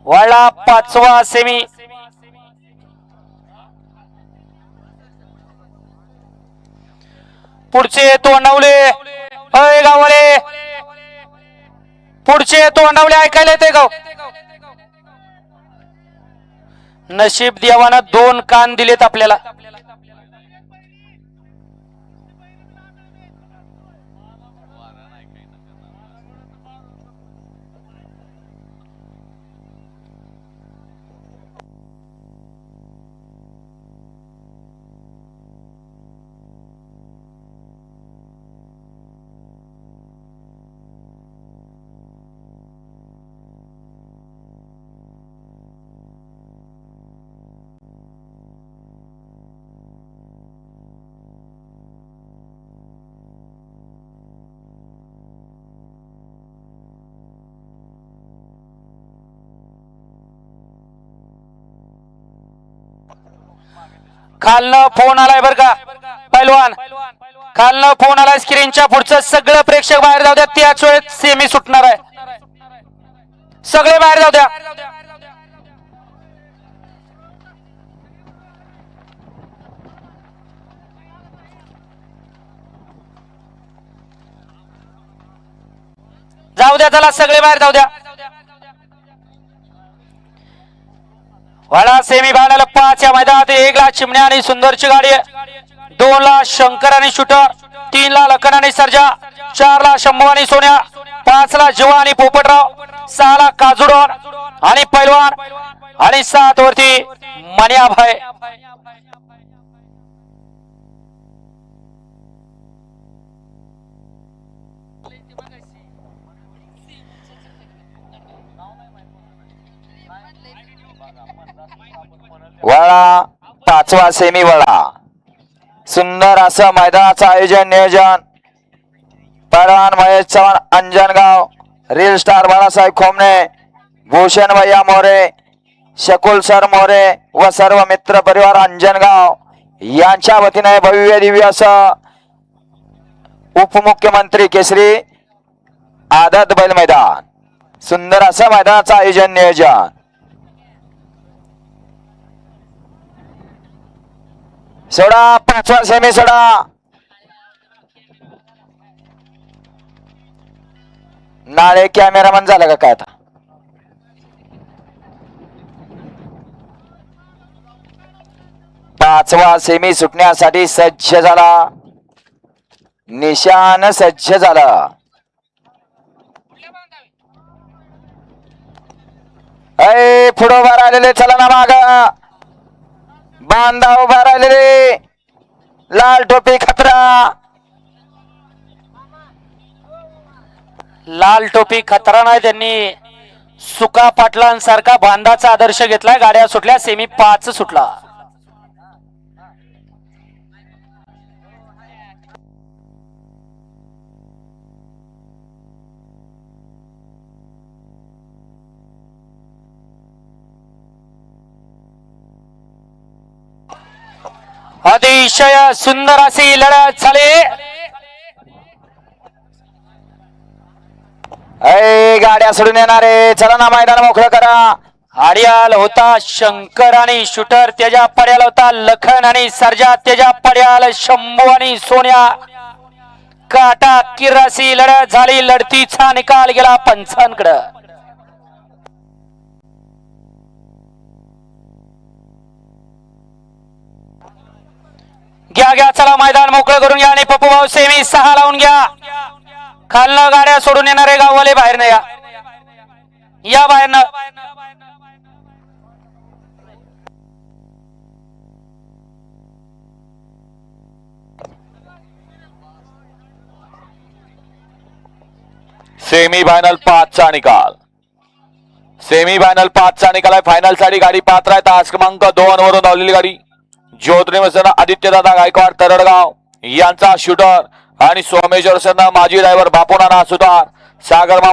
वळला पाचवा सेमी। पुढचे तोंडवले, अय गावले, पुढचे तोंडवले ऐकायला येते गाव। नशीब देवानं दोन कान दिलेत आपल्याला। खालनं फोन आलाय बर का पैलवान, खालनं फोन आलाय स्क्रीनच्या पुढचं सगळं प्रेक्षक बाहेर जाऊ द्या। त्याच वेळेत सेमी सुटणार आहे, सगळे बाहेर जाऊ द्या। जाऊ द्या, चला सगळे बाहेर जाऊ द्या। वाडा सेमी फायनल 5 या मैदानात 1 ला चिमण्या आणि सुंदरची गाडी, 2 ला शंकर आणि शूटर, 3 ला लखन आणि सर्जा, 4 ला शंभू आणि सोन्या, 5 ला जीवा आणि पोपटराव, 6 ला काजुडोन आणि पैलवान आणि 7 वरती मनियाभाई। वळा 5वा सेमी वळा। सुंदर असं मैदानाचं आयोजन नियोजन पैलवान महेश चव्हाण अंजनगाव, रील स्टार बाळासाहेब खोमणे, भूषण भैया मोरे, शकुल सर मोरे व सर्व मित्र परिवार अंजनगाव यांच्या वतीने भव्य दिव्य असं उपमुख्यमंत्री केसरी आदत बैल मैदान, सुंदर असं मैदानाचं आयोजन नियोजन। सोडा 5वा सेमी सोडा। नाळे कॅमेरामन झाला का काय आता? पाचवा सेमी सुटण्यासाठी सज्ज झाला, निशान सज्ज झाला। अय पुढे उभा राहिलेले, चला ना माग, बांधा उभा राहिलेले, लाल टोपी खतरा, लाल टोपी खतरा नाही, त्यांनी सुका पाटलांसारखा बांधाचा आदर्श घेतलाय। गाड्या सुटल्या, सेमी 5 सुटला। अतिशय सुंदर अशी लढत झाली। अय गाड्या सोडून येणारे, चला ना मैदान मोकळं करा। आडियाल होता शंकर आणि शूटर, त्याच्या पड्याल होता लखन आणि सर्जा, त्याच्या पड्याल शंभू आणि सोन्या। काटा किरासी लढत झाली, लढतीचा निकाल गेला पंचांकडे। घ्या घ्या, चला मैदान मोकळं करून घ्या आणि पप्पू भाऊ सेमी 6 लावून घ्या। खालनं गाड्या सोडून येणारे गाववाले बाहेर नाही, या बाहेर न। सेमी फायनल 5 चा निकाल, सेमी फायनल 5 चा निकाल आहे। फायनल साठी गाडी पात्र आहे, तास क्रमांक 2 वरून धावलेली गाडी ज्योतिर्मय आदित्यदादा गायकवाड तरडगाव यांचा शूटर आणि सोमेश्वर माजी ड्रायव्हर बापूनाना सुतार, सागर